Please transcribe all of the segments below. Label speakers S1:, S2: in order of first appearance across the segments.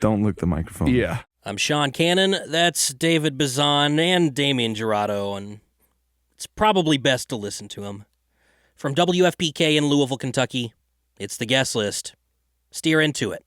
S1: Don't lick the microphone.
S2: Yeah.
S3: I'm Sean Cannon. That's David Bazan and Damien Jurado, and it's probably best to listen to him. From WFPK in Louisville, Kentucky, it's The Guest List. Steer into it.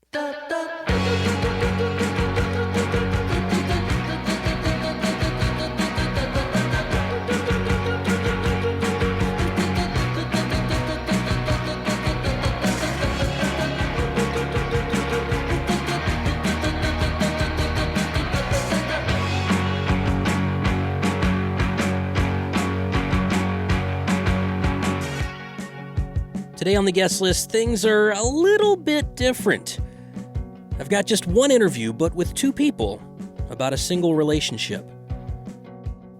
S3: Today on The Guest List, things are a little bit different. I've got just one interview, but with two people, about a single relationship.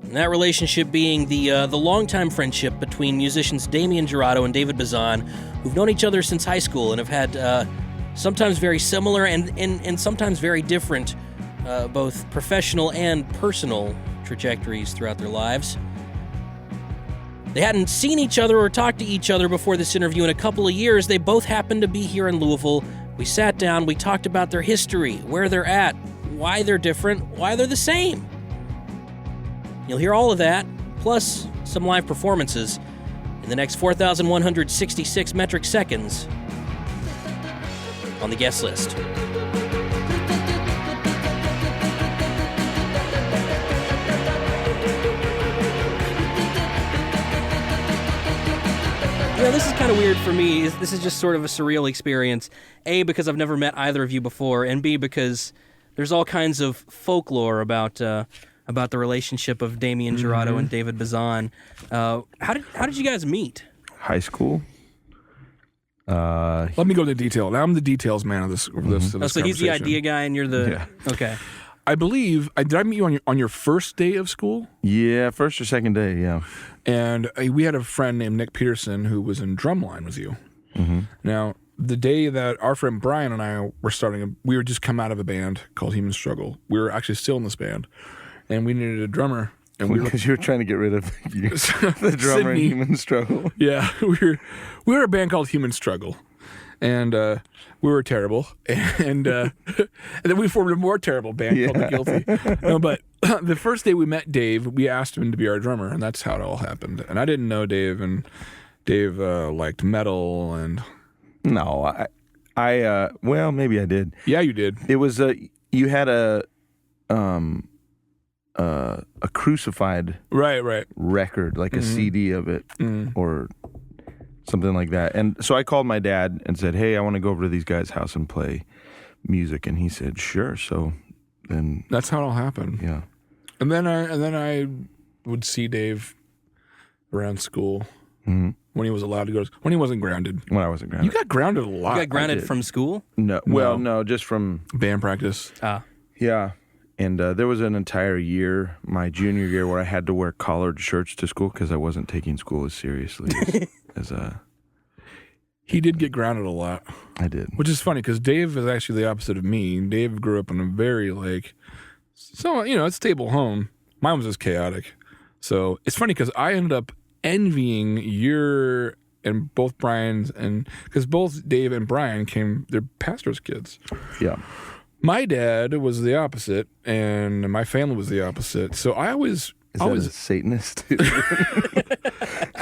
S3: And that relationship being the longtime friendship between musicians Damien Jurado and David Bazan, who've known each other since high school and have had sometimes very similar and sometimes very different both professional and personal trajectories throughout their lives. They hadn't seen each other or talked to each other before this interview in a couple of years. They both happened to be here in Louisville. We sat down, we talked about their history, where they're at, why they're different, why they're the same. You'll hear all of that, plus some live performances, in the next 4,166 metric seconds on The Guest List. Yeah, this is kind of weird for me. This is just sort of a surreal experience. A, because I've never met either of you before, and B, because there's all kinds of folklore about the relationship of Damien Jurado and David Bazan. How did you guys meet?
S1: High school.
S2: Let me go to the detail. Now I'm the details man of this.
S3: So he's the idea guy, and you're the...
S1: Yeah.
S3: Okay.
S2: I believe, did I meet you on your first day of school?
S1: Yeah, first or second day, yeah.
S2: And we had a friend named Nick Peterson who was in drumline with you. Mm-hmm. Now, the day that our friend Brian and I were starting, we were just come out of a band called Human Struggle. We were actually still in this band, and we needed a drummer. And
S1: because you were trying to get rid of the drummer in Human Struggle.
S2: Yeah, we were a band called Human Struggle. And we were terrible, and then we formed a more terrible band called The Guilty. No, but the first day we met Dave, we asked him to be our drummer, and that's how it all happened. And I didn't know Dave, and Dave liked metal, and
S1: no, I well, maybe I did.
S2: Yeah, you did.
S1: It was you had a Crucified
S2: right
S1: record, like a CD of it, or something like that. And so I called my dad and said, hey, I want to go over to these guys' house and play music. And he said, sure. So then...
S2: That's how it all happened.
S1: Yeah.
S2: And then I would see Dave around school when he was allowed to go. When he wasn't grounded.
S1: When I wasn't grounded.
S2: You got grounded a lot.
S3: You got grounded from school?
S1: No. Well, no, just from...
S2: Band practice.
S1: Yeah. And there was an entire year, my junior year, where I had to wear collared shirts to school because I wasn't taking school as seriously as
S2: He did get grounded a lot.
S1: I did.
S2: Which is funny because Dave is actually the opposite of me. Dave grew up in a very, a stable home. Mine was just chaotic. So it's funny because I ended up envying your and both Brian's, and because both Dave and Brian they're pastors' kids.
S1: Yeah.
S2: My dad was the opposite, and my family was the opposite. So I was...
S1: Is that a Satanist?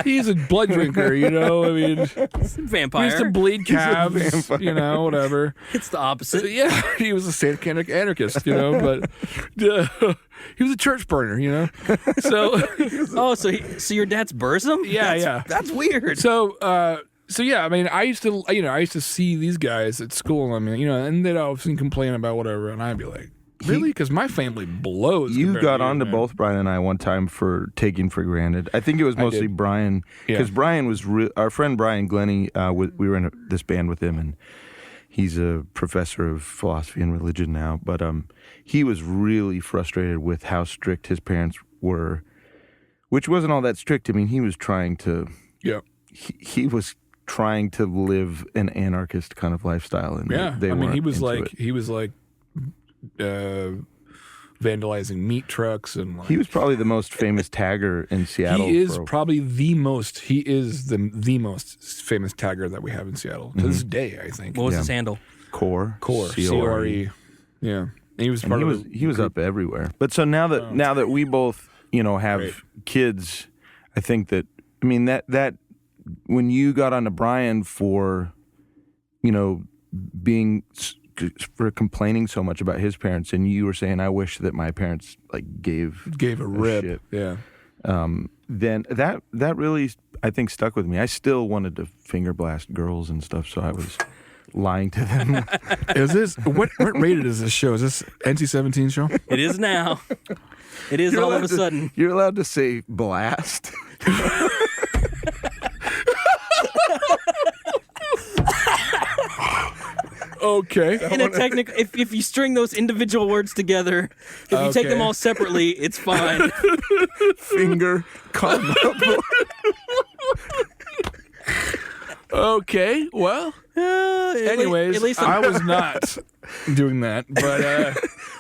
S2: He's a blood drinker, I mean...
S3: Vampire.
S2: He used to bleed calves, whatever.
S3: It's the opposite.
S2: Yeah, he was a satanic anarchist, but he was a church burner, So...
S3: So your dad's Burzum?
S2: Yeah.
S3: That's weird.
S2: So yeah, I mean, I used to see these guys at school, and they'd often complain about whatever, and I'd be like, really? Because my family blows.
S1: You got on to both Brian and I one time for taking for granted. I think it was mostly Brian, because Brian was our friend Brian Glennie. We were in this band with him, and he's a professor of philosophy and religion now. But he was really frustrated with how strict his parents were, which wasn't all that strict. I mean, he was trying to. Yeah. He was trying to live an anarchist kind of lifestyle, and
S2: he was like vandalizing meat trucks, and
S1: he was probably the most famous tagger in Seattle.
S2: He is probably the most famous tagger that we have in Seattle to this day, I think.
S3: What was his handle?
S1: Core.
S2: C-O-R-E. Yeah. He was
S1: up everywhere. But so now that we both, have kids, I think that that when you got onto Brian for being for complaining so much about his parents, and you were saying, I wish that my parents gave
S2: a rip.
S1: Shit.
S2: Yeah.
S1: Then that really, I think, stuck with me. I still wanted to finger blast girls and stuff, so I was lying to them.
S2: Is this what rated is this show? Is this NC-17 show?
S3: It is now. It is all of a sudden.
S1: You're allowed to say blast.
S2: Okay.
S3: In a technical, if you string those individual words together, if you take them all separately, it's fine.
S1: Finger, come up.
S2: Okay, well. Anyways,
S3: at least
S2: I was not doing that, but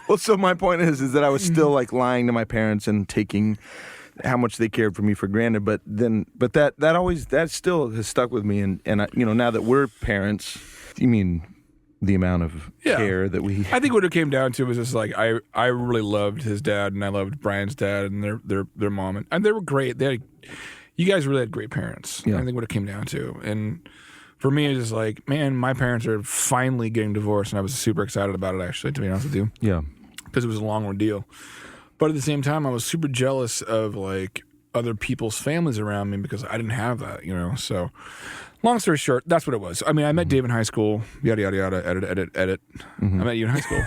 S1: well, so my point is that I was still lying to my parents and taking how much they cared for me for granted. But that still has stuck with me, and now that we're parents, the amount of care that we.
S2: I think what it came down to was just I really loved his dad, and I loved Brian's dad and their mom, and they were great. You guys really had great parents. Yeah. I think what it came down to, and for me, it's just man, my parents are finally getting divorced, and I was super excited about it, actually, to be honest with you.
S1: Yeah.
S2: Because it was a long ordeal. But at the same time, I was super jealous of, other people's families around me because I didn't have that, So, long story short, that's what it was. I met Dave in high school, yada, yada, yada, edit. Mm-hmm. I met you in high school.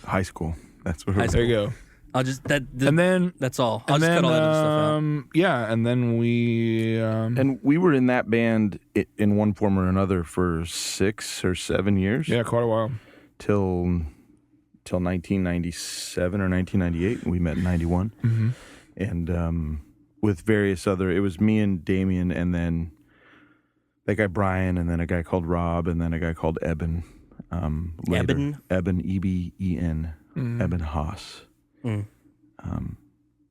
S1: High school. That's what
S2: There you go.
S3: I'll just
S2: and then
S3: that's all. I'll just cut all that other stuff out.
S2: Yeah, and then we
S1: and we were in that band in one form or another for 6 or 7 years.
S2: Yeah, quite a while.
S1: Till 1997 or 1998. We met in 91.
S2: Mm-hmm.
S1: And with various other, it was me and Damien, and then that guy Brian, and then a guy called Rob, and then a guy called Eben.
S3: Eben,
S1: E-B-E-N, Eben Haas.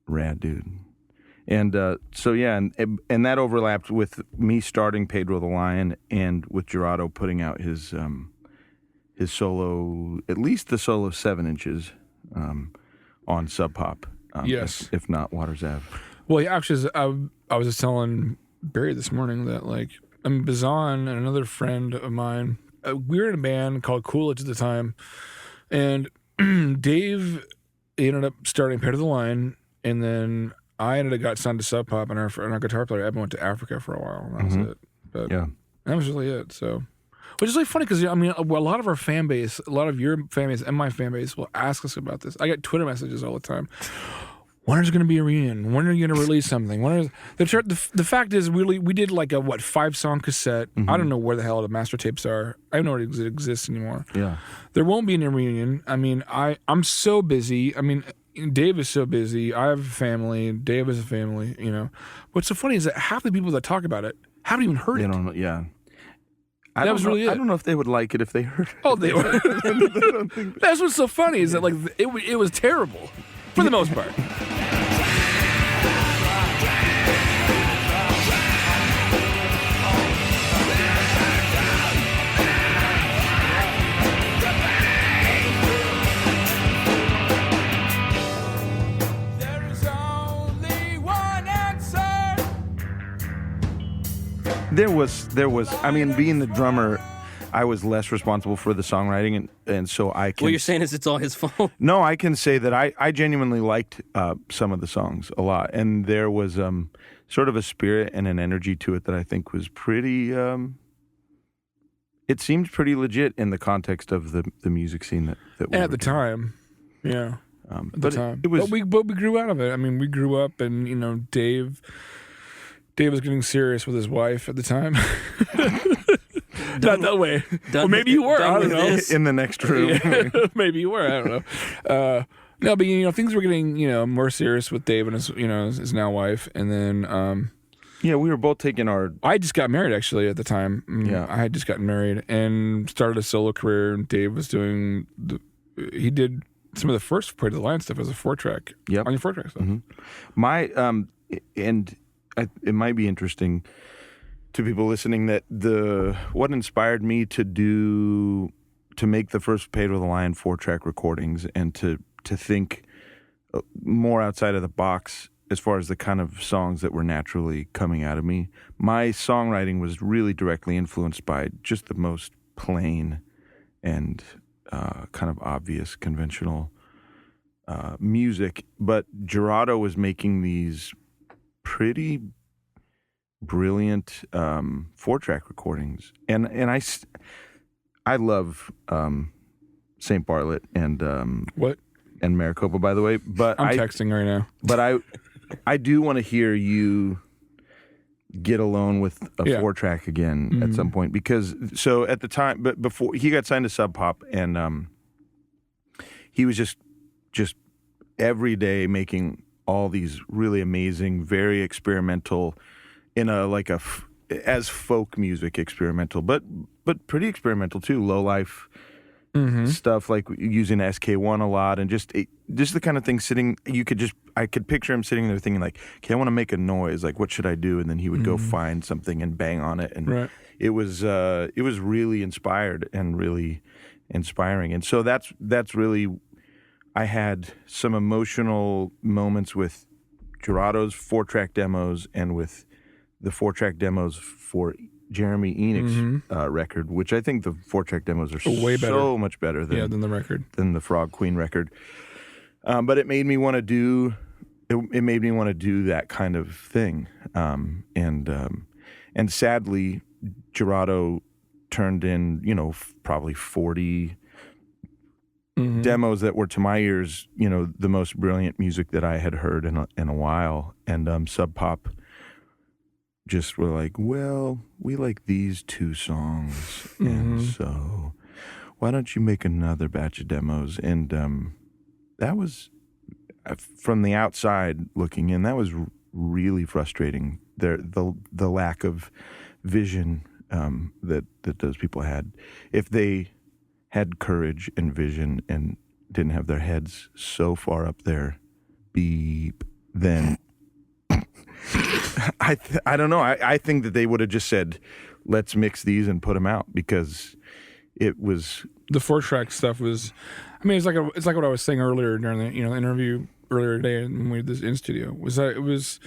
S1: Rad dude. And so yeah, and that overlapped with me starting Pedro the Lion, and with Jurado putting out his solo, at least the solo 7 inches on Sub Pop.
S2: Yes,
S1: if not Waters Ave.
S2: Well, yeah, actually, I was just telling Barry this morning that Bazan and another friend of mine, we were in a band called Coolidge at the time, and Dave ended up starting Pedro the Lion, and then I ended up got signed to Sub Pop, and our guitar player Evan went to Africa for a while, and that was it. But
S1: yeah,
S2: that was really it. So, which is really funny because a lot of our fan base, a lot of your fan base and my fan base will ask us about this. I get Twitter messages all the time. When is there going to be a reunion? When are you going to release something? The fact is, we did a 5-song cassette. Mm-hmm. I don't know where the hell the master tapes are. I don't know if it exists anymore.
S1: Yeah, there
S2: won't be any reunion. I'm so busy. Dave is so busy. I have a family. Dave has a family. What's so funny is that half the people that talk about it haven't even heard it.
S1: Don't know. Yeah.
S2: That was really it.
S1: I don't know if they would like it if they heard it.
S2: Oh, they would. That's what's so funny is that it was terrible for the most part.
S1: There was. Being the drummer, I was less responsible for the songwriting, and so I can.
S3: What you're saying is it's all his fault.
S1: No, I can say that I genuinely liked some of the songs a lot, and there was sort of a spirit and an energy to it that I think was pretty. It seemed pretty legit in the context of the music scene that we
S2: at
S1: were
S2: the
S1: doing.
S2: time, yeah. At the time,
S1: it was.
S2: But we grew out of it. We grew up, and Dave was getting serious with his wife at the time. Not that way. Well, maybe you were. I don't know.
S1: In the next room.
S2: Yeah, maybe you were. I don't know. No, but things were getting more serious with Dave and his now wife, and then
S1: yeah, we were both taking our.
S2: I just got married actually at the time.
S1: Yeah,
S2: I had just gotten married and started a solo career. And Dave was doing he did some of the first Pedro the Lion stuff as a 4-track.
S1: Yep.
S2: On your 4-track stuff.
S1: Mm-hmm. It might be interesting to people listening that what inspired me to to make the first Pedro the Lion 4-track recordings and to think more outside of the box as far as the kind of songs that were naturally coming out of me. My songwriting was really directly influenced by just the most plain and kind of obvious conventional music, but Jurado was making these pretty brilliant 4-track recordings, and I love St. Bartlett and
S2: what
S1: and Maricopa, by the way. But
S2: I'm texting right now.
S1: But I do want to hear you get alone with a 4-track again at some point, because so at the time, but before he got signed to Sub Pop, and he was just every day making all these really amazing, very experimental, in a as folk music experimental, but pretty experimental too. Low life stuff, like using SK1 a lot, and just the kind of thing sitting. I could picture him sitting there thinking like, okay, I want to make a noise. Like, what should I do? And then he would go find something and bang on it, and it was really inspired and really inspiring. And so that's really. I had some emotional moments with Jurado's 4-track demos and with the 4-track demos for Jeremy Enoch's record, which I think the 4-track demos are
S2: way better.
S1: So much better than
S2: the record, than
S1: the Frog Queen record. But it made me want to do that kind of thing. And sadly, Jurado turned in, probably 40 demos that were, to my ears, the most brilliant music that I had heard in a while. And Sub Pop just were like, well, we like these 2 songs, and so why don't you make another batch of demos? And that was, from the outside looking in, that was really frustrating. The lack of vision that those people had. If they had courage and vision and didn't have their heads so far up there, beep, then I don't know. I think that they would have just said, let's mix these and put them out, because it was,
S2: the 4-track stuff was, I mean, it's like what I was saying earlier during the interview earlier today when we did this in studio, was that it was,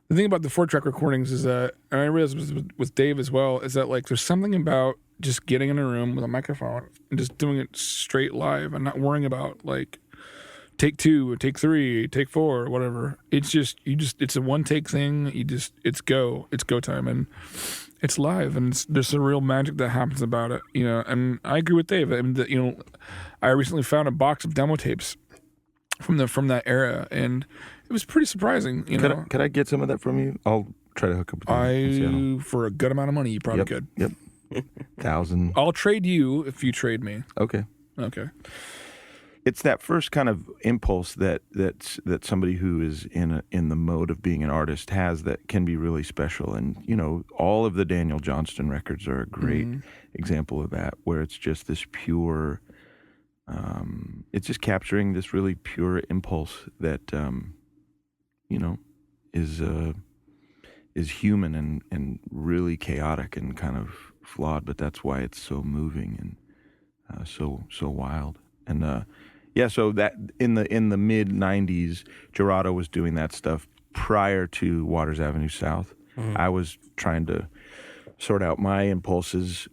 S2: the thing about the 4-track recordings is that, and I realized with Dave as well, is that like there's something about just getting in a room with a microphone and just doing it straight live and not worrying about like take 2 or take 3, take 4 or whatever. It's just it's a one-take thing. It's go time, and it's live, and there's a real magic that happens about it, And I agree with Dave. I mean, I recently found a box of demo tapes from that era, and it was pretty surprising.
S1: Could I get some of that from you? I'll try to hook up with you.
S2: For a good amount of money, you probably could.
S1: Yep. 1,000.
S2: I'll trade you if you trade me.
S1: Okay. It's that first kind of impulse that somebody who is in the mode of being an artist has, that can be really special. And all of the Daniel Johnston records are a great example of that, where it's just this pure, it's just capturing this really pure impulse that is human and really chaotic and kind of flawed, but that's why it's so moving and so wild. And so that in the mid 90s, Jurado was doing that stuff prior to Waters Avenue South. I was trying to sort out my impulses,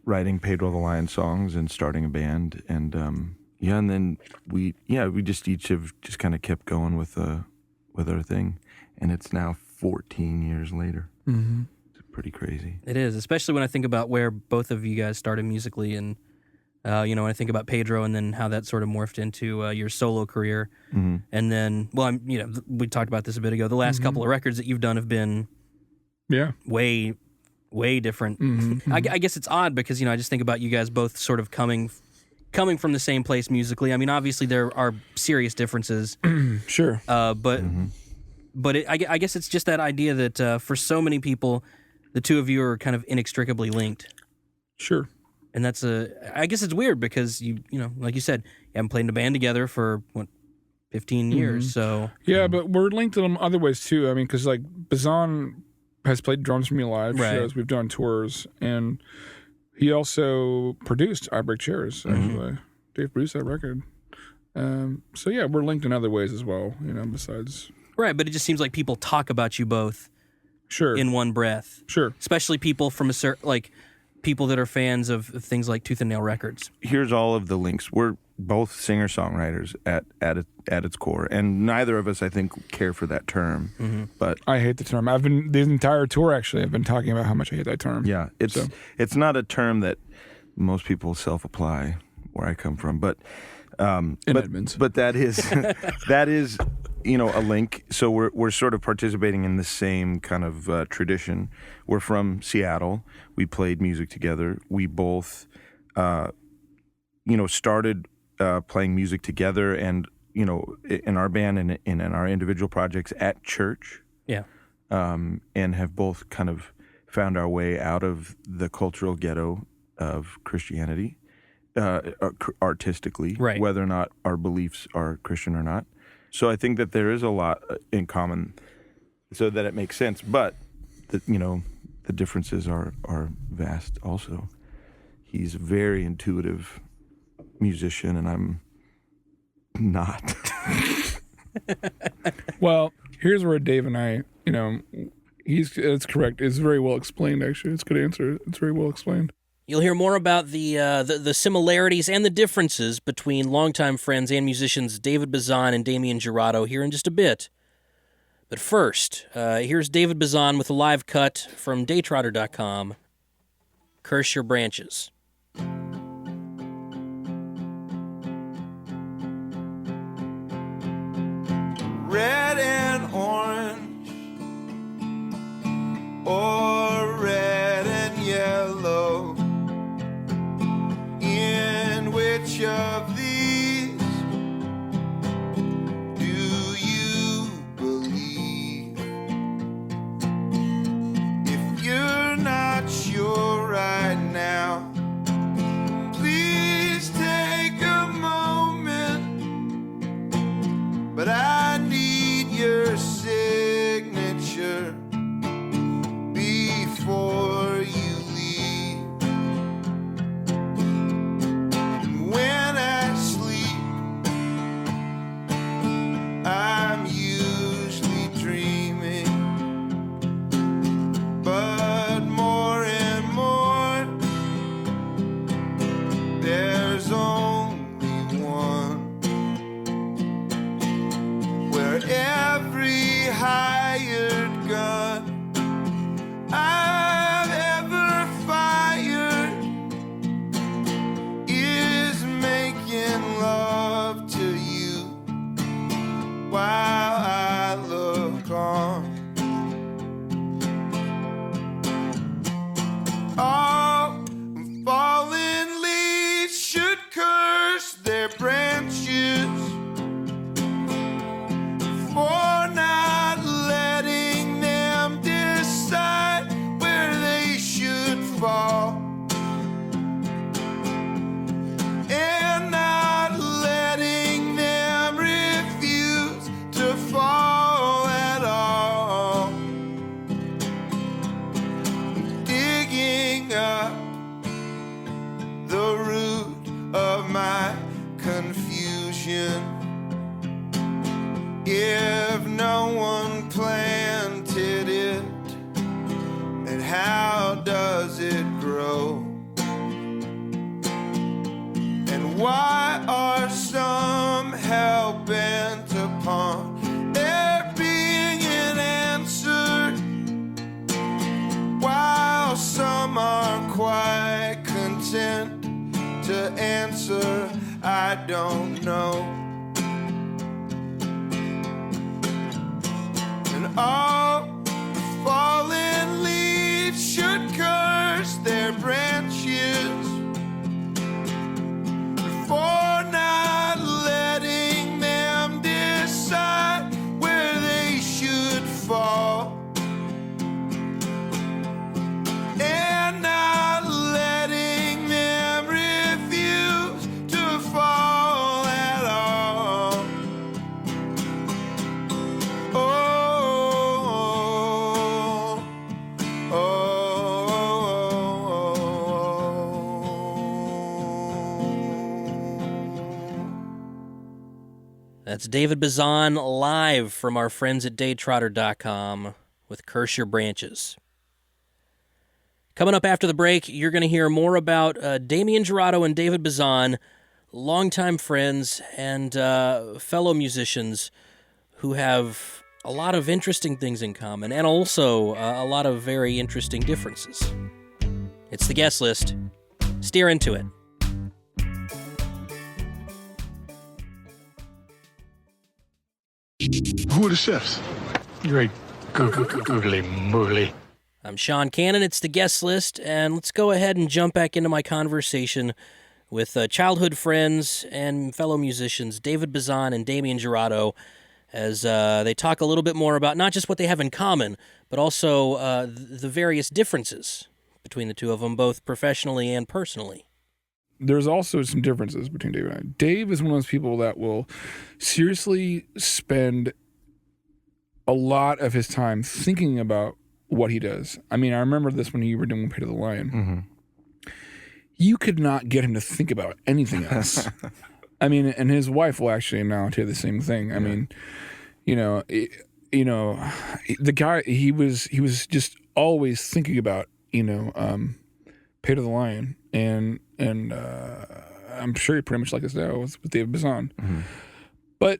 S1: writing Pedro the Lion songs and starting a band, and and then we just each have just kind of kept going with our thing, and it's now 14 years later. It's pretty crazy.
S3: It is, especially when I think about where both of you guys started musically, and when I think about Pedro and then how that sort of morphed into your solo career. And then, we talked about this a bit ago. The last couple of records that you've done have been way, way different. I guess it's odd because, I just think about you guys both sort of coming from the same place musically. I mean, obviously there are serious differences.
S2: Sure.
S3: But I guess it's just that idea that for so many people, the two of you are kind of inextricably linked.
S2: Sure.
S3: And that's I guess it's weird because you like you said, you haven't played in a band together for 15 years. So
S2: yeah, but we're linked in other ways too. I mean, because like Bazan has played drums for me live shows. We've done tours, and He also produced I Break Chairs, actually. Dave produced that record. So yeah, we're linked in other ways as well, besides.
S3: Right, but it just seems like people talk about you both in one breath.
S2: Sure.
S3: Especially people from people that are fans of things like Tooth and Nail Records.
S1: Here's all of the links. We're both singer-songwriters at its core, and neither of us, I think, care for that term. But
S2: I hate the term. The entire tour, actually, I've been talking about how much I hate that term.
S1: Yeah, it's not a term that most people self-apply where I come from, but
S2: Edmonds.
S1: But that is a link. So we're sort of participating in the same kind of tradition. We're from Seattle. We played music together. We both started playing music together, and in our band and in our individual projects at church.
S3: Yeah.
S1: And have both kind of found our way out of the cultural ghetto of Christianity. Artistically,
S3: right.
S1: Whether or not our beliefs are Christian or not. So I think that there is a lot in common, so that it makes sense. But the differences are vast. Also, he's a very intuitive musician, and I'm not.
S2: Well, here's where Dave and I, it's correct. It's very well explained. Actually, it's a good answer. It's very well explained.
S3: You'll hear more about the similarities and the differences between longtime friends and musicians David Bazan and Damien Jurado here in just a bit. But first, here's David Bazan with a live cut from Daytrotter.com, Curse Your Branches.
S4: Red and orange, or red and yellow. In which of these do you believe? If you're not sure right now, please take a moment. But I need your signature before you. I'm usually dreaming, but more and more, there's only one, where every hired gun I've ever fired is making love to you while I look on. All fallen leaves should curse their branches for not letting them decide where they should fall, and not letting them refuse to fall at all. Digging up the root of my confusion. If no one planted it, then how does it grow? And why are some hell-bent upon there being an answer, while some are quite content to answer, I don't know. And all the fallen leaves should curse their branches for not letting them decide where they should fall, and not letting them refuse to fall at all.
S3: That's David Bazan live from our friends at daytrotter.com with Curse Your Branches. Coming up after the break, you're going to hear more about Damien Jurado and David Bazan, longtime friends and fellow musicians who have a lot of interesting things in common and also a lot of very interesting differences. It's the guest list. Steer into it.
S5: Who are the chefs?
S6: Great googly moogly.
S3: I'm Sean Cannon. It's the guest list, and let's go ahead and jump back into my conversation with childhood friends and fellow musicians David Bazan and Damien Jurado as they talk a little bit more about not just what they have in common, but also the various differences between the two of them, both professionally and personally.
S2: There's also some differences between Dave and I. Dave is one of those people that will seriously spend a lot of his time thinking about what he does. I mean, I remember this when you were doing Pay to the Lion.
S1: Mm-hmm.
S2: You could not get him to think about anything else. I mean, and his wife will actually now do the same thing. I mean, the guy, he was just always thinking about, Pay to the Lion, and I'm sure you're pretty much like this now with David Bazan.
S1: Mm-hmm.
S2: But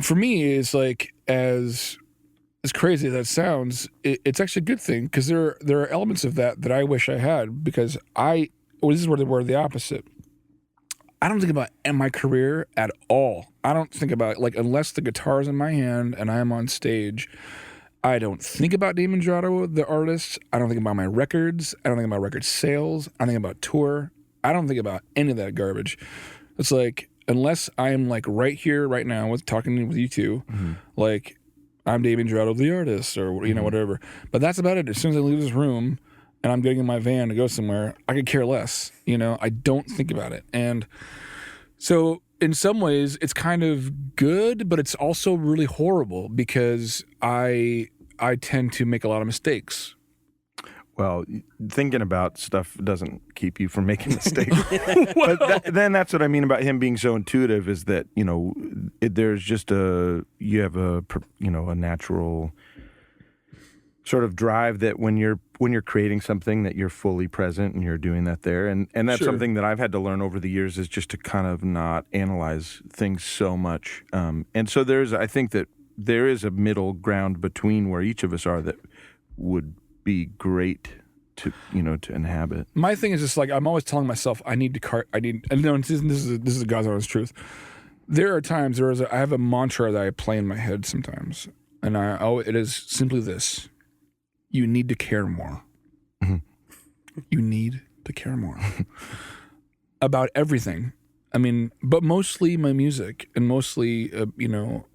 S2: for me, it's like as crazy as that sounds, it's actually a good thing because there are elements of that I wish I had because this is where they were the opposite. I don't think about my career at all. I don't think about unless the guitar's in my hand and I am on stage. I don't think about Damien Jurado, the artist. I don't think about my records. I don't think about record sales. I don't think about tour. I don't think about any of that garbage. It's like, unless I am right here, right now, talking with you two,
S1: mm-hmm.
S2: I'm Damien Jurado, the artist, or
S1: mm-hmm.
S2: whatever. But that's about it. As soon as I leave this room and I'm getting in my van to go somewhere, I could care less. I don't think about it. And so in some ways, it's kind of good, but it's also really horrible because I tend to make a lot of mistakes.
S1: Well, thinking about stuff doesn't keep you from making mistakes. But then that's what I mean about him being so intuitive is that, there's just you have a natural sort of drive that when you're creating something that you're fully present and you're doing that there. And that's
S2: Sure.
S1: something that I've had to learn over the years is just to kind of not analyze things so much. And so I think that there is a middle ground between where each of us are that would be great to inhabit.
S2: My thing is just I'm always telling myself and this is God's honest truth. There are times I have a mantra that I play in my head sometimes, and it is simply this: you need to care more.
S1: Mm-hmm.
S2: You need to care more about everything. I mean, but mostly my music and mostly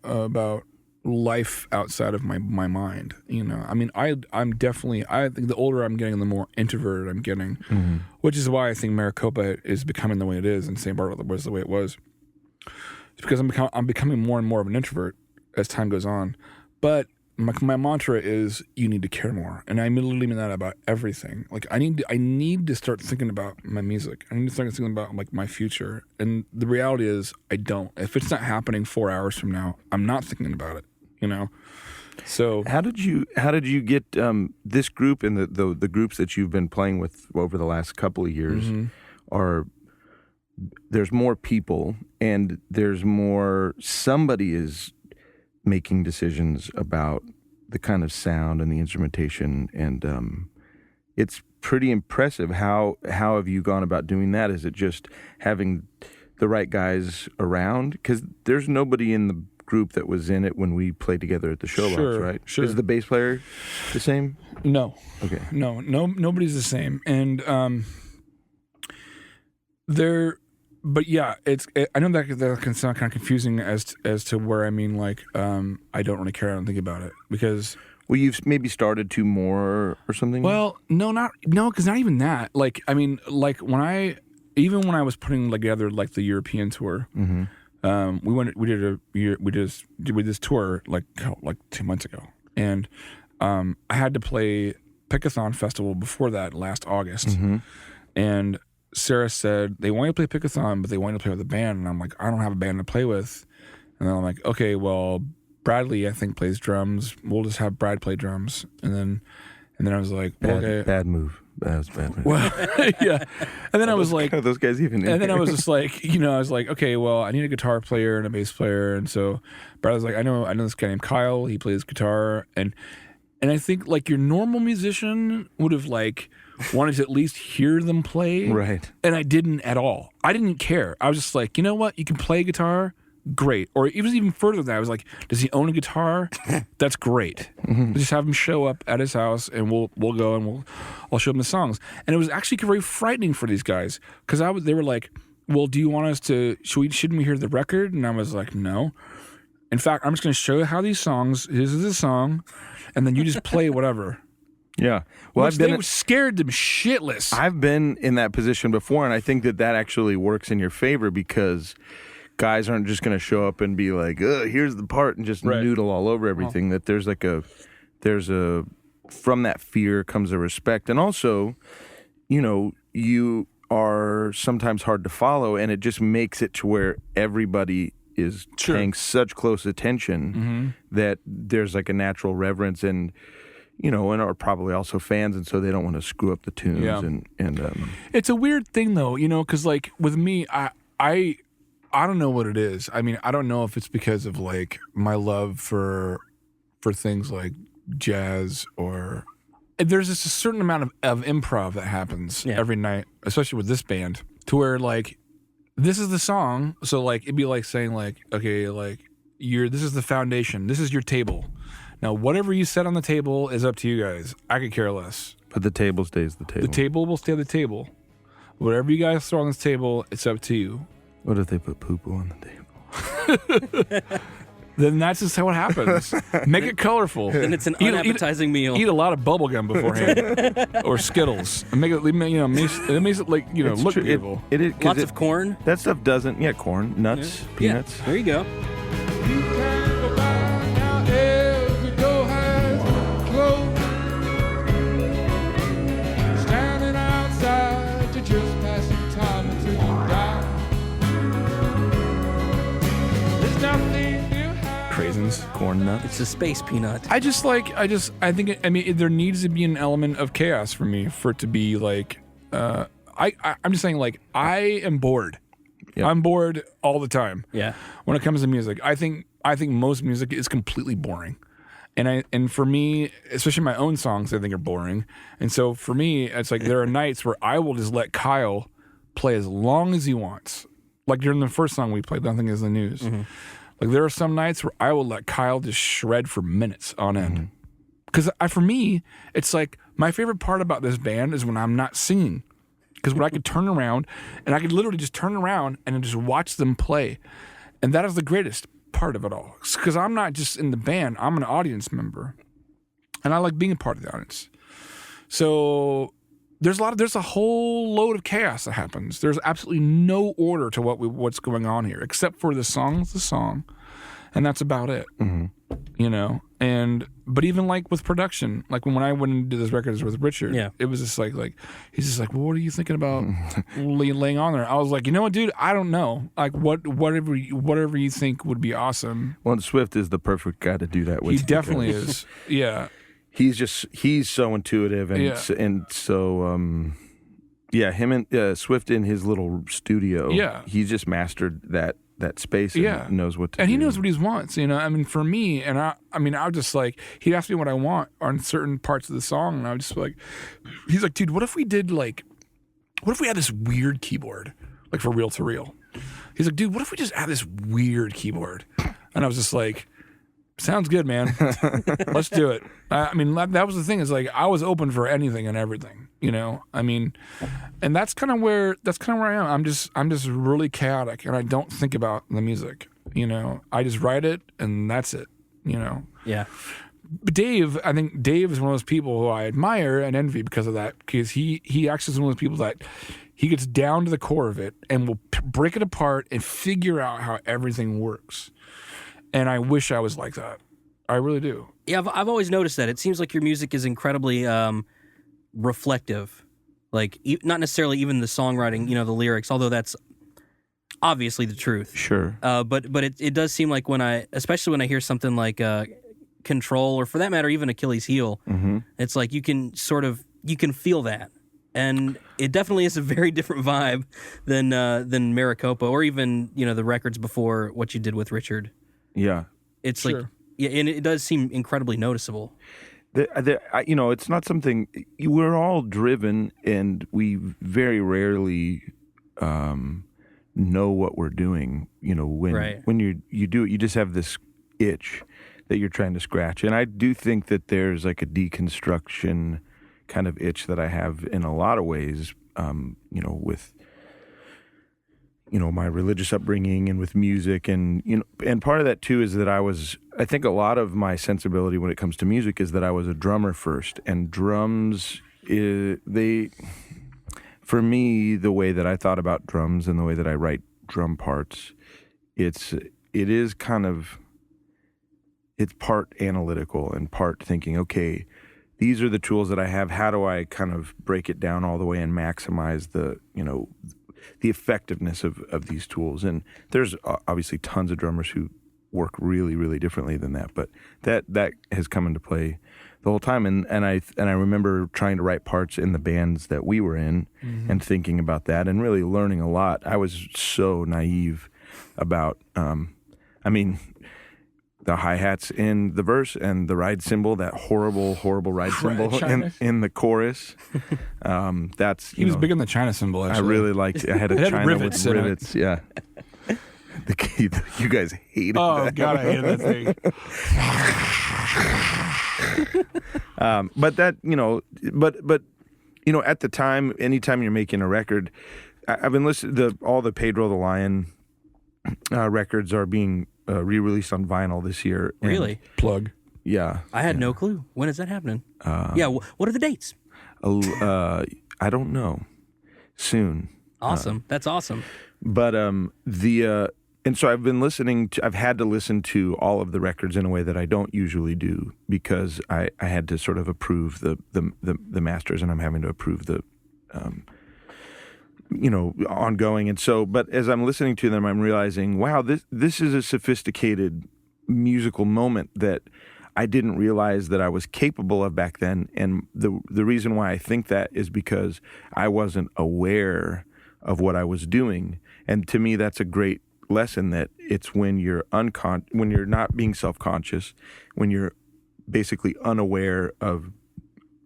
S2: about life outside of my mind. I mean, I'm definitely, I think the older I'm getting, the more introverted I'm getting,
S1: mm-hmm.
S2: which is why I think Maricopa is becoming the way it is and St. Bartlett was the way it was. It's because I'm becoming more and more of an introvert as time goes on. But my mantra is you need to care more, and I literally mean that about everything. I need to start thinking about my music. I need to start thinking about my future. And the reality is I don't. If it's not happening 4 hours from now, I'm not thinking about it. So
S1: how did you get this group and the groups that you've been playing with over the last couple of years?
S2: Mm-hmm.
S1: There's more people and somebody is making decisions about the kind of sound and the instrumentation, and it's pretty impressive. How have you gone about doing that? Is it just having the right guys around? Because there's nobody in the group that was in it when we played together at the Showbox, right?
S2: Sure.
S1: Is the bass player the same?
S2: No.
S1: Okay.
S2: No, nobody's the same. And but yeah, I know that can sound kind of confusing as to where I mean I don't really care. I don't think about it because.
S1: Well, you've maybe started to more or something.
S2: Well, because not even that. When I was putting together the European tour,
S1: mm-hmm.
S2: We did this tour 2 months ago, and I had to play Pickathon Festival before that last August,
S1: mm-hmm.
S2: and Sarah said they want you to play Pickathon, but they want you to play with a band. And I'm like, I don't have a band to play with. And then I'm like, okay, well, Bradley, I think, plays drums. We'll just have Brad play drums. And then I was like, okay.
S1: Bad move. That was a bad move.
S2: Well, yeah. And then I was like,
S1: are those guys even in
S2: and then I
S1: here?
S2: was just like, I was like, okay, well, I need a guitar player and a bass player. And so Brad was like, I know this guy named Kyle. He plays guitar. And I think like your normal musician would have like wanted to at least hear them play.
S1: Right.
S2: And I didn't at all. I didn't care. I was just like, you know what? You can play guitar. Great. Or it was even further than that. I was like, does he own a guitar? That's great. Just have him show up at his house and we'll go and I'll show him the songs. And it was actually very frightening for these guys because they were like, well, do you want us to, shouldn't we hear the record? And I was like, no. In fact, I'm just going to show you how these songs, this is the song, and then you just play whatever.
S1: Yeah. Well,
S2: they scared them shitless.
S1: I've been in that position before, and I think that actually works in your favor because guys aren't just going to show up and be like, here's the part and just noodle all over everything. That there's from that fear comes a respect. And also, you are sometimes hard to follow, and it just makes it to where everybody is paying such close attention that there's like a natural reverence and are probably also fans, and so they don't want to screw up the tunes.
S2: Yeah.
S1: And
S2: it's a weird thing though, because like with me, I don't know what it is. I mean, I don't know if it's because of like my love for things like jazz or there's just a certain amount of improv that happens every night, especially with this band, to where like this is the song. So like it'd be like saying like, okay, like this is the foundation. This is your table. Now, whatever you set on the table is up to you guys. I could care less.
S1: But the table stays the table.
S2: The table will stay the table. Whatever you guys throw on this table, it's up to you.
S1: What if they put poo-poo on the table?
S2: Then that's just how it happens. Make it colorful.
S3: Then it's an unappetizing meal.
S2: Eat a lot of bubble gum beforehand, or Skittles, and make it. It makes it like look beautiful.
S3: Lots of corn.
S1: That stuff doesn't. Yeah, corn, nuts, peanuts.
S3: Yeah, there you go.
S2: Craisins,
S1: corn nuts.
S3: It's a space peanut.
S2: I think there needs to be an element of chaos for me for it to be like. I'm just saying like I am bored. Yep. I'm bored all the time.
S3: Yeah.
S2: When it comes to music, I think most music is completely boring. And for me, especially my own songs, I think are boring. And so for me, it's like there are nights where I will just let Kyle play as long as he wants. Like during the first song we played, Nothing Is the News. Mm-hmm. Like there are some nights where I will let Kyle just shred for minutes on end. Because for me, it's like my favorite part about this band is when I'm not singing. Because when I could turn around, and I could literally just turn around and just watch them play. And that is the greatest part of it all. Because I'm not just in the band, I'm an audience member. And I like being a part of the audience. So there's a whole load of chaos that happens. There's absolutely no order to what's going on here, except for the song's the song. And that's about it. Mm-hmm. But even like with production, like when I went and did this record with Richard, it was just like he's just like, well, what are you thinking about laying on there? I was like, you know what, dude, I don't know. Like whatever you think would be awesome.
S1: Well, Swift is the perfect guy to do that with.
S2: He definitely is. Yeah.
S1: He's so intuitive and so him and Swift in his little studio. Yeah. He's just mastered that space and knows what to do.
S2: And he knows what he wants, I mean, for me, and I was just like, he'd ask me what I want on certain parts of the song, and I was just like, he's like, dude, what if we had this weird keyboard, like for reel to reel? He's like, dude, what if we just add this weird keyboard? And I was just like, sounds good, man. Let's do it. I mean, that was the thing, is like, I was open for anything and everything, I mean, and that's kind of where I am. I'm just really chaotic, and I don't think about the music, I just write it and that's it,
S3: Yeah.
S2: But I think Dave is one of those people who I admire and envy because of that, because he actually is one of those people that he gets down to the core of it and will break it apart and figure out how everything works. And I wish I was like that. I really do.
S3: Yeah, I've always noticed that. It seems like your music is incredibly reflective Like, not necessarily even the songwriting, the lyrics, although that's obviously the truth.
S1: Sure.
S3: But it does seem like especially when I hear something like Control, or for that matter, even Achilles' Heel, it's like you can feel that. And it definitely is a very different vibe than Maricopa, or even, the records before what you did with Richard.
S1: Yeah.
S3: It's
S2: Sure.
S3: like, yeah, and it does seem incredibly noticeable.
S1: It's not something, we're all driven, and we very rarely know what we're doing. When you do it, you just have this itch that you're trying to scratch. And I do think that there's like a deconstruction kind of itch that I have in a lot of ways, with my religious upbringing and with music, and part of that too is that I think a lot of my sensibility when it comes to music is that I was a drummer first, and drums, for me, the way that I thought about drums and the way that I write drum parts, it's part analytical and part thinking, okay, these are the tools that I have. How do I kind of break it down all the way and maximize the effectiveness of these tools? And there's obviously tons of drummers who work really, really differently than that, but that has come into play the whole time. And I remember trying to write parts in the bands that we were in, and thinking about that and really learning a lot. I was so naive about, the hi-hats in the verse and the ride cymbal, that horrible, horrible ride cymbal in the chorus. He
S2: was big on the China cymbal, actually.
S1: I really liked it. I had a China
S2: rivets
S1: with rivets. Yeah. You guys hated that.
S2: Oh, God, I hated that thing.
S1: But that, at the time, anytime you're making a record, I've been listening, all the Pedro the Lion records are being re-released on vinyl this year.
S3: Really?
S2: Plug.
S1: Yeah.
S3: I had no clue. When is that happening? What are the dates?
S1: I don't know. Soon.
S3: Awesome. That's awesome.
S1: But and so I've had to listen to all of the records in a way that I don't usually do, because I had to sort of approve the masters, and I'm having to approve the ongoing. And so, but as I'm listening to them, I'm realizing, wow, this is a sophisticated musical moment that I didn't realize that I was capable of back then. And the reason why I think that is because I wasn't aware of what I was doing. And to me, that's a great lesson, that it's when you're when you're not being self-conscious, when you're basically unaware of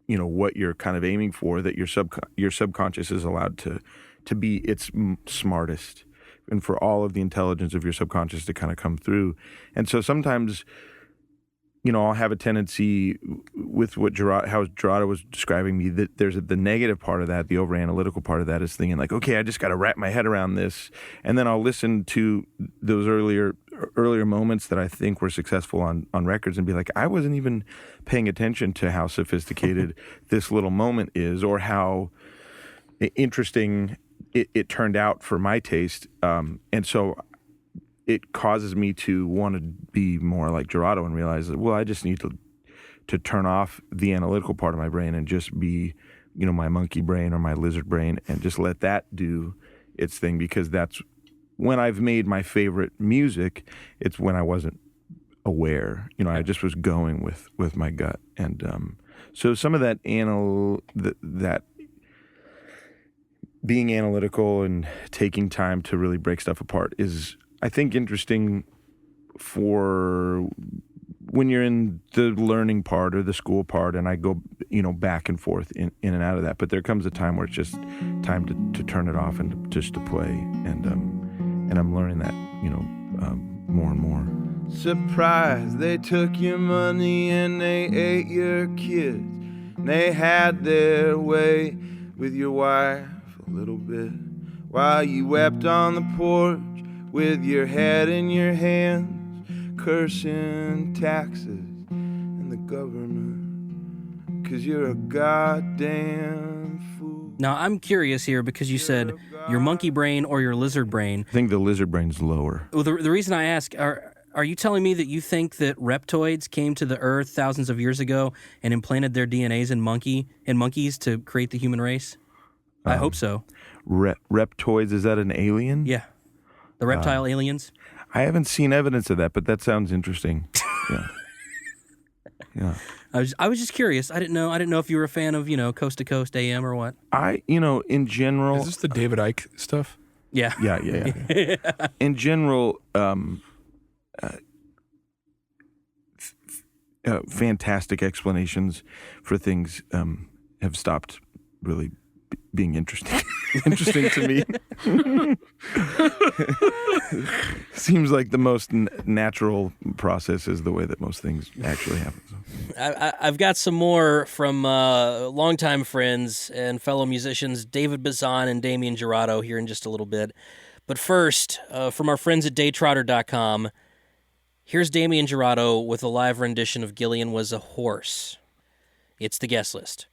S1: what you're kind of aiming for, that your subconscious is allowed to be its smartest, and for all of the intelligence of your subconscious to kind of come through. And so sometimes, I'll have a tendency with how Jurado was describing me, that there's the negative part of that, the over-analytical part of that is thinking like, okay, I just got to wrap my head around this. And then I'll listen to those earlier moments that I think were successful on records and be like, I wasn't even paying attention to how sophisticated this little moment is, or how interesting it turned out for my taste. And so it causes me to want to be more like Jurado and realize that, well, I just need to turn off the analytical part of my brain and just be, my monkey brain or my lizard brain, and just let that do its thing, because that's when I've made my favorite music. It's when I wasn't aware, I just was going with my gut. And so some of that that being analytical and taking time to really break stuff apart is, I think, interesting for when you're in the learning part or the school part, and I go, back and forth in and out of that. But there comes a time where it's just time to turn it off and just to play. And I'm learning that, more and more.
S4: Surprise, they took your money and they ate your kids. And they had their way with your wife a little bit, while you wept on the porch with your head in your hands, cursing taxes and the government, 'cause you're a goddamn fool.
S3: Now, I'm curious here, because you said your monkey brain or your lizard brain.
S1: I think the lizard brain's lower.
S3: Well, the reason I ask, are you telling me that you think that reptoids came to the Earth thousands of years ago and implanted their DNAs in monkeys to create the human race? I hope so.
S1: Reptoids, is that an alien?
S3: Yeah. The reptile aliens?
S1: I haven't seen evidence of that, but that sounds interesting. Yeah. Yeah.
S3: I was just curious. I didn't know if you were a fan of, Coast to Coast AM or what.
S1: In general...
S2: Is this the David Icke stuff?
S3: Yeah.
S1: Yeah. In general, fantastic explanations for things have stopped really being interesting to me. Seems like the most natural process is the way that most things actually happen.
S3: I've got some more from longtime friends and fellow musicians David Bazan and Damien Jurado here in just a little bit. But first, from our friends at daytrotter.com, here's Damien Jurado with a live rendition of Gillian Was a Horse. It's the guest list.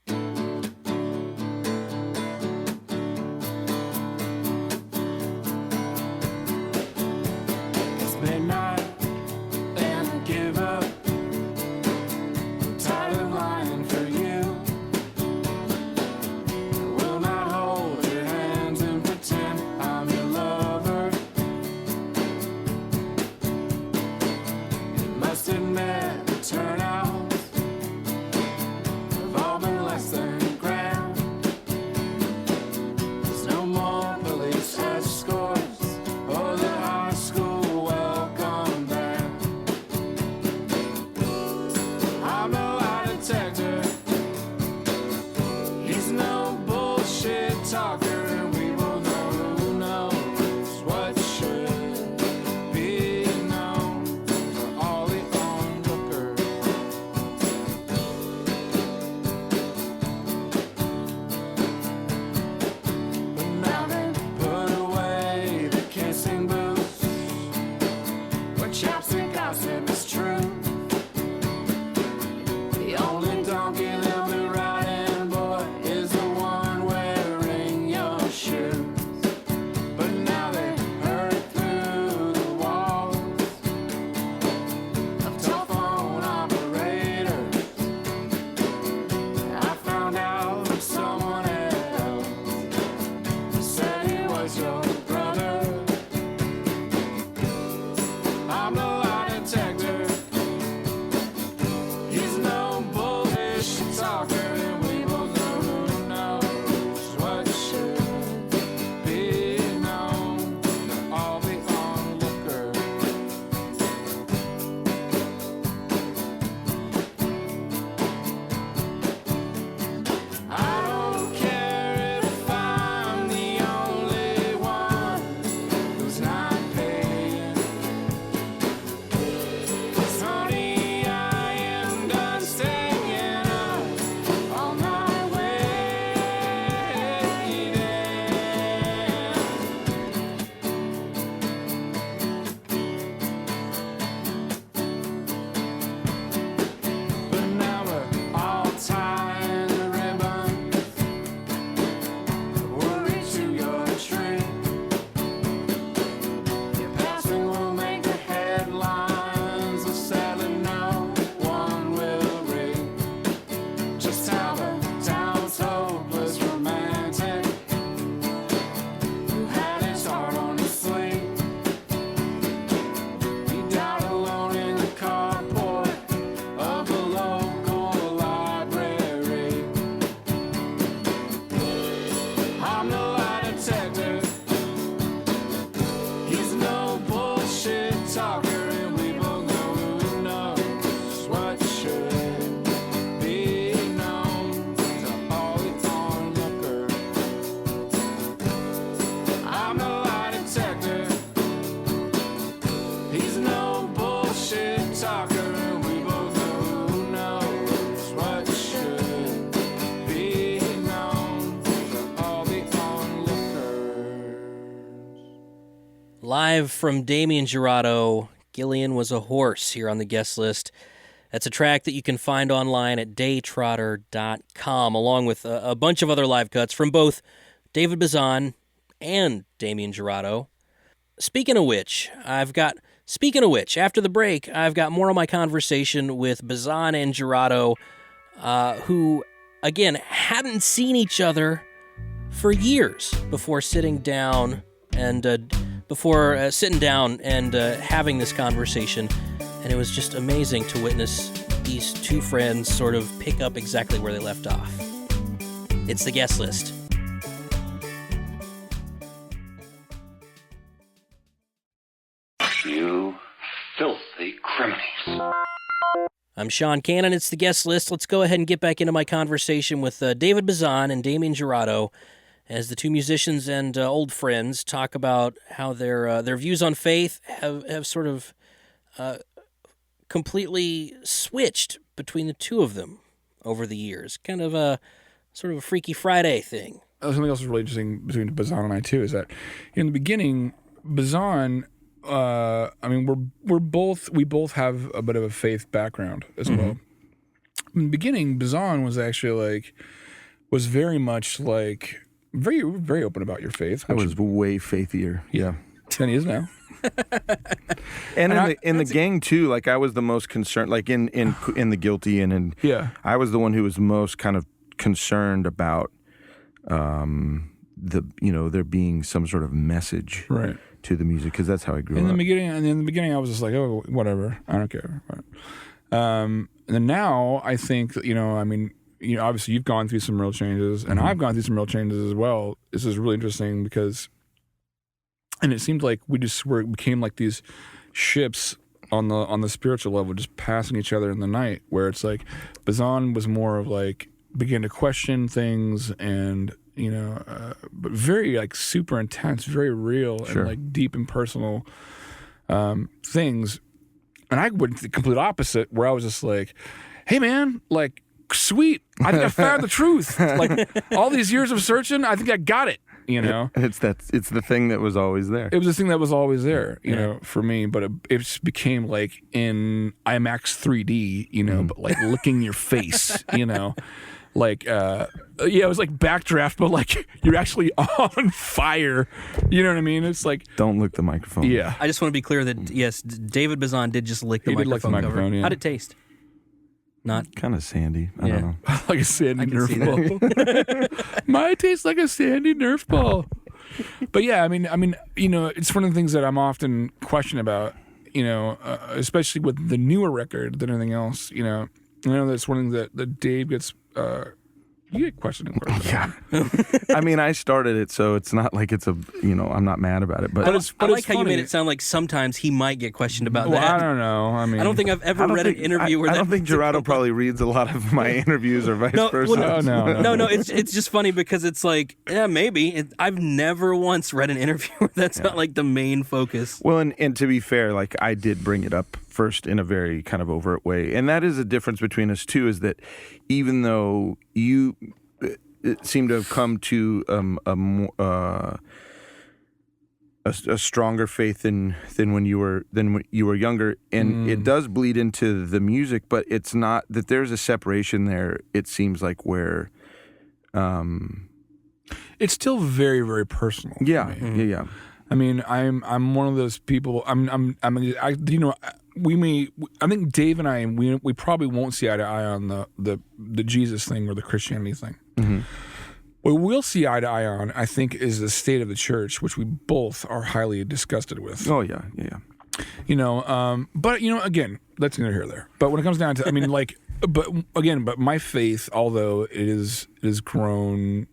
S3: Live from Damien Jurado, Gillian Was a Horse here on the guest list. That's a track that you can find online at daytrotter.com, along with a bunch of other live cuts from both David Bazan and Damien Jurado. Speaking of which, after the break, I've got more of my conversation with Bazan and Jurado, who, again, hadn't seen each other for years before sitting down and having this conversation, and it was just amazing to witness these two friends sort of pick up exactly where they left off. It's the guest list.
S5: You filthy criminals.
S3: I'm Sean Cannon. It's the guest list. Let's go ahead and get back into my conversation with David Bazan and Damien Jurado, as the two musicians and old friends talk about how their views on faith have sort of completely switched between the two of them over the years. Kind of a sort of a Freaky Friday thing.
S2: Something else is really interesting between Bazan and I too is that in the beginning, Bazan, we both have a bit of a faith background as well. In the beginning, Bazan was actually was very much very, very open about your faith.
S1: I was way faithier. Yeah.
S2: Than he is now.
S1: And in the gang too, I was the most concerned, in the Guilty and I was the one who was most kind of concerned about there being some sort of message to the music, because that's how I grew up.
S2: In the beginning, I was just like, oh, whatever, I don't care. And then now I think that, obviously you've gone through some real changes, and I've gone through some real changes as well. This is really interesting because, and it seemed like we became like these ships on the spiritual level, just passing each other in the night, where it's like Bazan was more of began to question things and, but very super intense, very real and deep and personal things. And I went the complete opposite, where I was just like, hey man, sweet, I think I found the truth. All these years of searching, I think I got it.
S1: It's the thing that was always there.
S2: It was the thing that was always there, for me. But it just became in IMAX 3D, but licking your face, it was Backdraft, but you're actually on fire. You know what I mean? It's
S1: don't lick the microphone.
S2: Yeah.
S3: I just want to be clear that yes, David Bazan did just lick the microphone.
S2: Yeah.
S3: How'd it taste? Not
S1: kind of sandy. I don't know.
S2: Like a sandy Nerf ball. Might taste like a sandy Nerf ball. But yeah, I mean, it's one of the things that I'm often questioned about. Especially with the newer record than anything else. I know that's one thing that Dave gets. You get questioned, of course.
S1: Yeah. I started it, so it's not like it's I'm not mad about it. But
S3: I like how you made it sound like sometimes he might get questioned about that.
S2: I don't know. I
S3: don't think I've ever read an interview where
S1: I don't think Jurado probably reads a lot of my interviews or vice versa.
S3: No. It's just funny because it's maybe. I've never once read an interview where that's not the main focus.
S1: Well, and to be fair, I did bring it up first in a very kind of overt way. And that is a difference between us two, is that even though you seem to have come to a stronger faith than when you were younger, and it does bleed into the music, but it's not that there's a separation there. It seems like where
S2: it's still very, very personal.
S1: Yeah.
S2: I'm one of those people. I think Dave and I, we probably won't see eye to eye on the Jesus thing or the Christianity thing.
S1: Mm-hmm.
S2: What we'll see eye to eye on, I think, is the state of the church, which we both are highly disgusted with.
S1: Oh yeah.
S2: But again, that's neither here nor there. But when it comes down to, but my faith, although it is grown.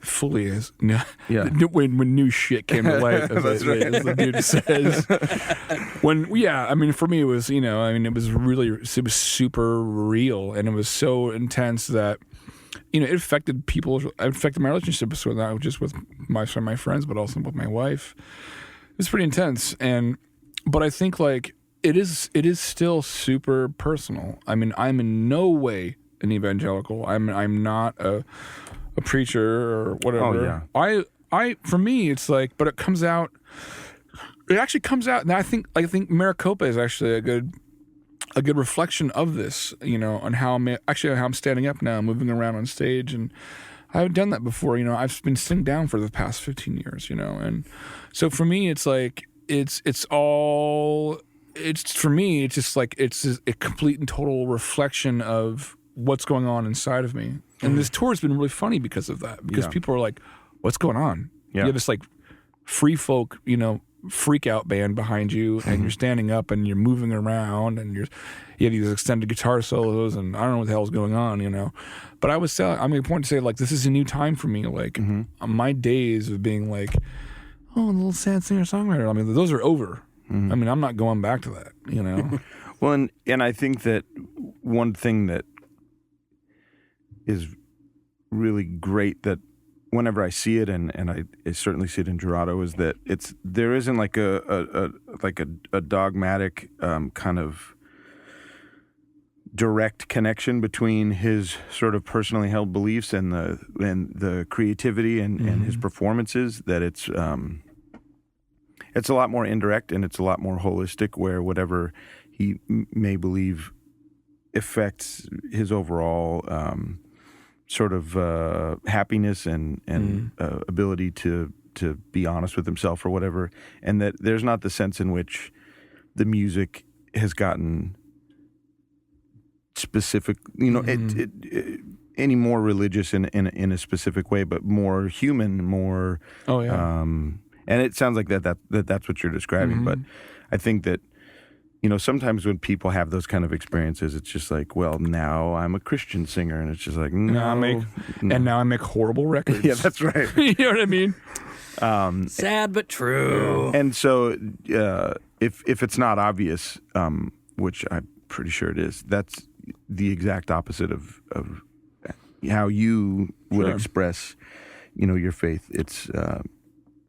S2: Fully is when new shit came to light, as the dude says. For me it was it was super real, and it was so intense that it affected people. It affected my relationships with not just with my friends, but also with my wife. It was pretty intense, but I think it is still super personal. I'm in no way an evangelical. I'm not a preacher or whatever.
S1: Oh,
S2: yeah. For me, it's but it comes out. It actually comes out, and I think Maricopa is actually a good reflection of this. On how I'm standing up now, moving around on stage, and I haven't done that before. I've been sitting down for the past 15 years. And so for me, it's for me, it's just it's a complete and total reflection of what's going on inside of me. And this tour has been really funny because of that. Because people are like, "What's going on?"
S1: Yeah.
S2: You have this like free folk, freak out band behind you, and you're standing up and you're moving around, and you have these extended guitar solos, and I don't know what the hell's going on, But I was I made a point to say, like, this is a new time for me. Like, my days of being like, a little sad singer-songwriter, I mean, those are over. I mean, I'm not going back to that,
S1: Well, and I think that one thing that is really great that whenever I see it, and I certainly see it in Jurado, is that there isn't like a dogmatic kind of direct connection between his sort of personally held beliefs and the creativity and his performances. That it's a lot more indirect and it's a lot more holistic, where whatever he may believe affects his overall sort of happiness and ability to be honest with himself or whatever, and that there's not the sense in which the music has gotten specific, any more religious in a specific way, but more human, more.
S2: Oh yeah.
S1: And it sounds like that's what you're describing, but I think that. Sometimes when people have those kind of experiences, it's just like, well, now I'm a Christian singer, and it's just like, no.
S2: Now I make horrible records.
S1: Yeah, that's right.
S2: You know what I mean?
S3: Sad but true.
S1: And so, if it's not obvious, which I'm pretty sure it is, that's the exact opposite of how you would express, your faith. It's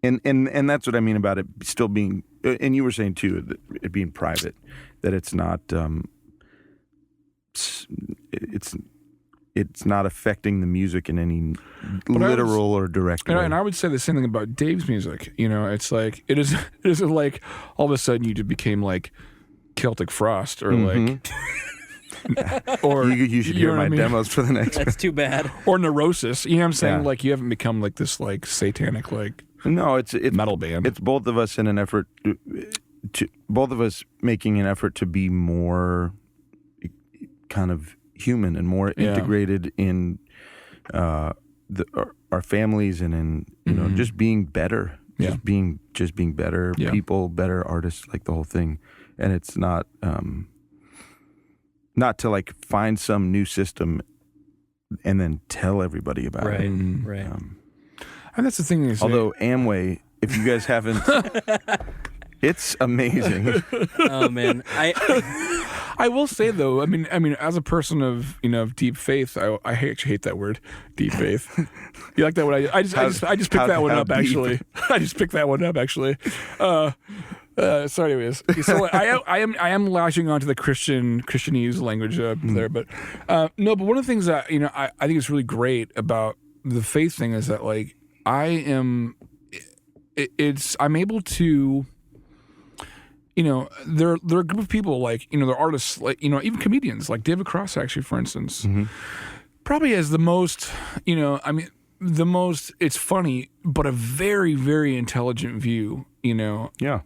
S1: and that's what I mean about it still being. And you were saying too, it being private, that it's not, it's not affecting the music in any literal or direct way.
S2: And I would say the same thing about Dave's music. It's like it isn't like all of a sudden you just became like Celtic Frost or like. Or
S1: you should hear my demos for the next.
S3: That's too bad.
S2: Or Neurosis. You know what I'm saying? Yeah. Like you haven't become like this like satanic like.
S1: No, it's
S2: metal band.
S1: It's both of us in an effort both of us making an effort to be more kind of human and more integrated in our families and in just being better, just being better people, better artists, like the whole thing. And it's not to like find some new system and then tell everybody about it.
S3: Right.
S2: And that's the thing.
S1: Although Amway, if you guys haven't, it's amazing.
S3: Oh man,
S2: I will say though, I mean, as a person of deep faith, I actually hate that word, deep faith. You like that one? I just picked that one up actually. I just picked that one up actually. So anyways, so I am lashing onto the Christianese language there, but no. But one of the things that I think is really great about the faith thing is that like. I'm able to, there are a group of people like, they're artists like, even comedians like David Cross actually, for instance, probably has the most, the most, it's funny, but a very, very intelligent view,
S1: Yeah.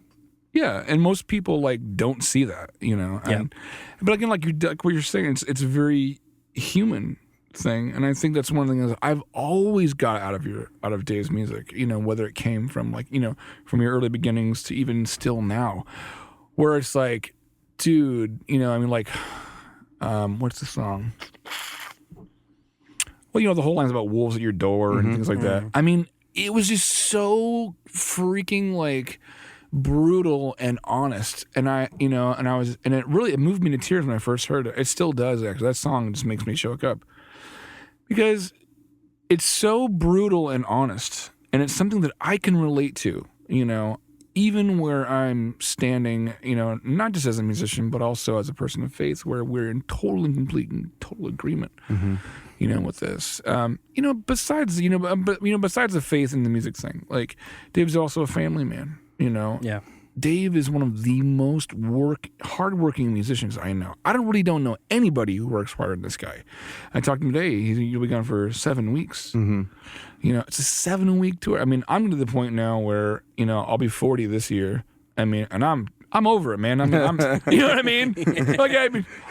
S2: Yeah. And most people like don't see that, and, but again, like what you're saying, it's a very human thing, and I think that's one of the things I've always got out of Dave's music, whether it came from like from your early beginnings to even still now, where it's like, dude, like what's the song? Well, the whole line's about wolves at your door and things like that. I mean, it was just so freaking like brutal and honest, and it moved me to tears when I first heard it. It still does actually. That song just makes me choke up. Because it's so brutal and honest, and it's something that I can relate to, even where I'm standing, not just as a musician, but also as a person of faith, where we're in total and complete and total agreement, with this. Besides, besides the faith and the music thing, like Dave's also a family man,
S3: Yeah.
S2: Dave is one of the most hardworking musicians I know. I don't know anybody who works harder than this guy. I talked to him today. He'll be gone for 7 weeks. It's a 7-week tour. I mean, I'm to the point now where I'll be 40 this year. I mean, and I'm over it, man. I'm you know what I mean? Like,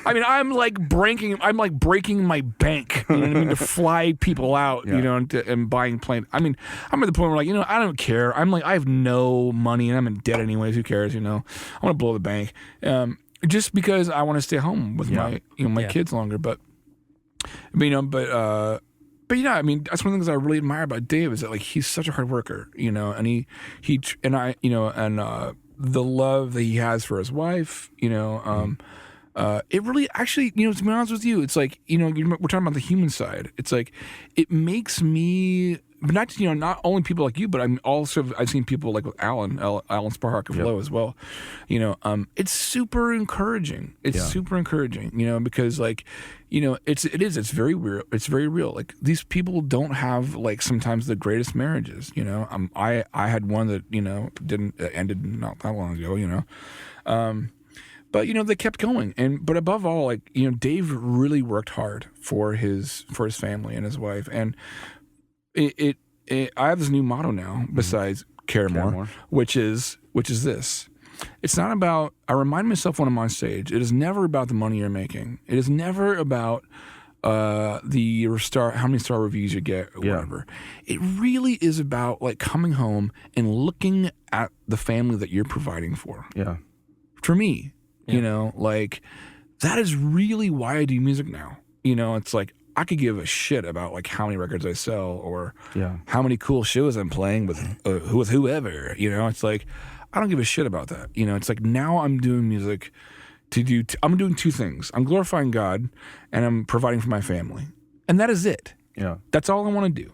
S2: I'm like breaking my bank, you know what I mean, to fly people out, you know, and buying planes. I mean, I'm at the point where, like, you know, I don't care. I'm like, I have no money and I'm in debt anyways. Who cares, you know? I want to blow the bank, just because I want to stay home with my, you know, my kids longer. But you know, but yeah, I mean, that's one of the things I really admire about Dave is that, like, he's such a hard worker, you know, and he and I, you know, and the love that he has for his wife, you know, it really actually, you know, to be honest with you, it's like, you know, we're talking about the human side. It's like, it makes me, but not just, you know, not only people like you, but I've seen people like with Alan Sparhawk of Low as well. You know, it's super encouraging. It's super encouraging, you know, because, like, you know, it's very real. It's very real. Like, these people don't have, like, sometimes the greatest marriages, you know. I had one that, you know, ended not that long ago, you know. But, you know, they kept going. But above all, like, you know, Dave really worked hard for his family and his wife. And I have this new motto now, besides care more, which is this. It's not about, I remind myself when I'm on stage, it is never about the money you're making. It is never about how many star reviews you get or whatever. It really is about, like, coming home and looking at the family that you're providing for. Yeah. For me, you know, like, that is really why I do music now. You know, it's like, I could give a shit about, like, how many records I sell or how many cool shows I'm playing with whoever. You know, it's like, I don't give a shit about that. You know, it's like, now I'm doing music I'm doing two things. I'm glorifying God and I'm providing for my family. And that is it. Yeah. That's all I want to do.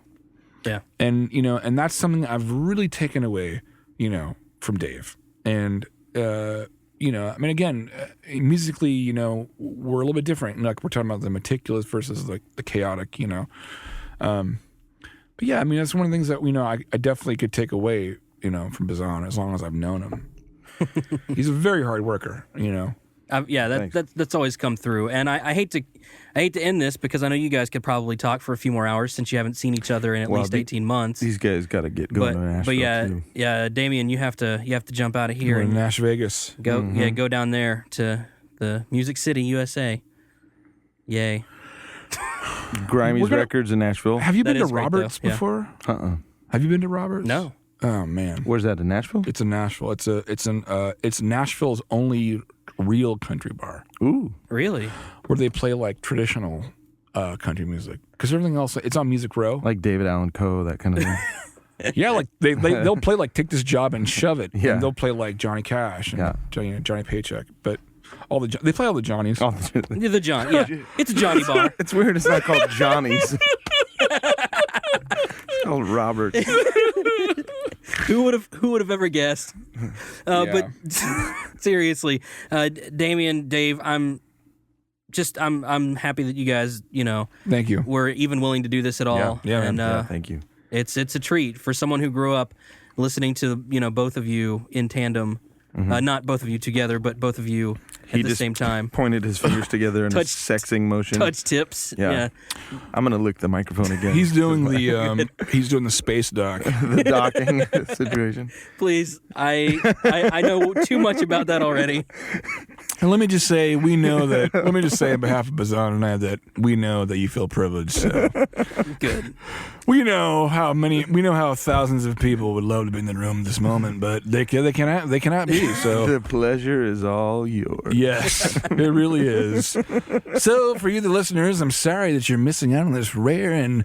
S2: Yeah. And, you know, and that's something I've really taken away, you know, from Dave. And, you know, I mean, again, musically, you know, we're a little bit different. Like, we're talking about the meticulous versus, like, the chaotic, you know. But yeah, I mean, that's one of the things that, you know, I definitely could take away, you know, from Bazan as long as I've known him. He's a very hard worker, you know.
S3: That's always come through, and I hate to end this because I know you guys could probably talk for a few more hours since you haven't seen each other in at least 18 months.
S1: These guys got to get going to Nashville.
S3: But yeah, Damien, you have to jump out of here
S2: and Nash Vegas.
S3: Go down there to the Music City, USA. Yay.
S1: Grimey's Records in Nashville.
S2: Have you been to Roberts before? Have you been to Roberts?
S3: No.
S2: Oh man.
S1: Where's that, in Nashville?
S2: It's in Nashville. It's Nashville's only real country bar.
S3: Ooh. Really?
S2: Where they play, like, traditional country music. Because everything else, it's on Music Row.
S1: Like David Allan Coe, that kind of thing.
S2: Yeah, like they'll play, like, Take This Job and Shove It. Yeah. And they'll play, like, Johnny Cash and Johnny Paycheck. But they play all the Johnnies.
S3: The John, yeah. It's a Johnny bar.
S1: It's weird it's not called Johnny's. It's called Roberts.
S3: Who would have ever guessed? But seriously, Damien, Dave, I'm happy that you guys, you know,
S2: thank you,
S3: were even willing to do this at all.
S1: Thank you.
S3: It's a treat for someone who grew up listening to, you know, both of you in tandem. Not both of you together, but both of you at the same time.
S1: Pointed his fingers together in a sexing motion.
S3: Touch tips. Yeah.
S1: I'm gonna lick the microphone again.
S2: He's doing the space dock.
S1: The docking situation.
S3: Please, I know too much about that already.
S2: And let me just say, we know that. Let me just say, on behalf of Bazan and I, that we know that you feel privileged. So.
S3: Good.
S2: We know how thousands of people would love to be in the room at this moment, but they cannot be. So
S1: the pleasure is all yours.
S2: Yes, it really is. So for you, the listeners, I'm sorry that you're missing out on this rare and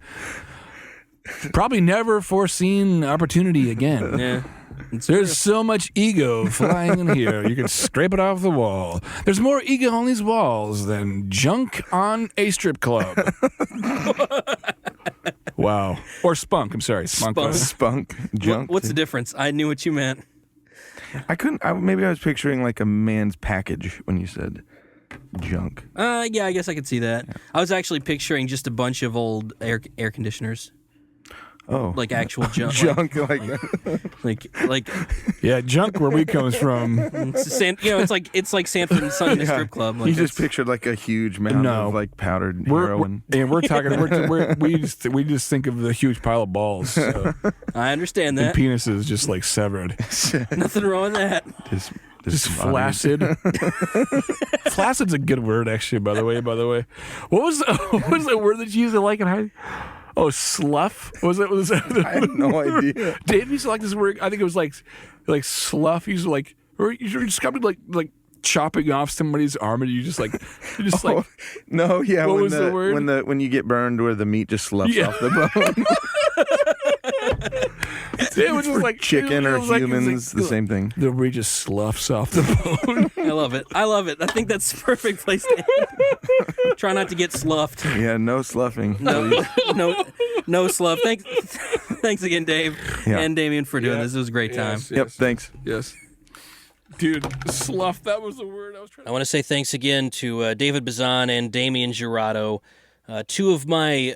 S2: probably never foreseen opportunity again. Yeah. There's so much ego flying in here. You can scrape it off the wall. There's more ego on these walls than junk on a strip club. Wow. Or spunk. I'm sorry.
S1: Spunk. Junk.
S3: What's the difference? I knew what you meant.
S1: Maybe I was picturing, like, a man's package when you said junk.
S3: Yeah, I guess I could see that. Yeah. I was actually picturing just a bunch of old air conditioners.
S1: Oh,
S3: like actual junk.
S1: Junk,
S3: like
S2: yeah, junk where we comes from.
S3: It's like Sanford and Son in a strip club. Like,
S1: you just pictured, like, a huge mound of, like, powdered heroin.
S2: We're talking. We just think of the huge pile of balls. So.
S3: I understand that.
S2: And penises just, like, severed.
S3: Nothing wrong with that.
S1: Just
S2: Just flaccid. Flaccid's a good word, actually. By the way, what was the word that you used to like in high? Oh, slough. Was it?
S1: I have no idea.
S2: Dave used to like this word. I think it was like slough. He used to like, or you described it like chopping off somebody's arm, and you just like.
S1: No, yeah.
S2: What was the word?
S1: When you get burned, where the meat just sloughs off the bone.
S2: It was just like
S1: chicken or humans, the same thing.
S2: The where he just sloughs off the bone.
S3: I love it. I think that's the perfect place to end. Try not to get sloughed.
S1: Yeah, no sloughing.
S3: No slough. Thanks again, Dave and Damien, for doing this. It was a great time.
S1: Yep, thanks.
S2: Yes. Dude, slough, that was the word I was trying to...
S3: I want to say thanks again to David Bazan and Damien Jurado, two of my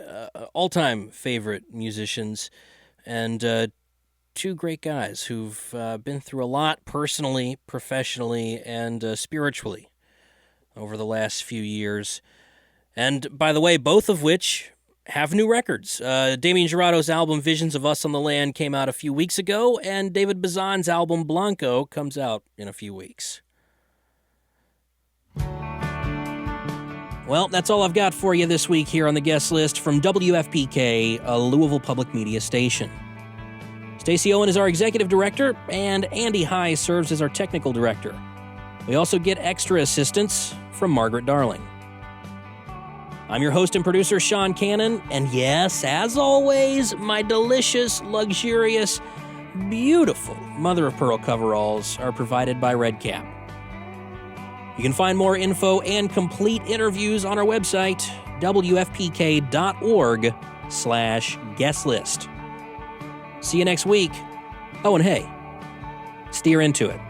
S3: all-time favorite musicians, and two great guys who've been through a lot personally, professionally, and spiritually over the last few years. And, by the way, both of which have new records. Damien Jurado's album Visions of Us on the Land came out a few weeks ago, and David Bazan's album Blanco comes out in a few weeks. Well, that's all I've got for you this week here on the guest list from WFPK, a Louisville public media station. Stacey Owen is our executive director, and Andy High serves as our technical director. We also get extra assistance from Margaret Darling. I'm your host and producer, Sean Cannon, and yes, as always, my delicious, luxurious, beautiful mother-of-pearl coveralls are provided by Red Cap. You can find more info and complete interviews on our website, wfpk.org/guest list. See you next week. Oh, and hey, steer into it.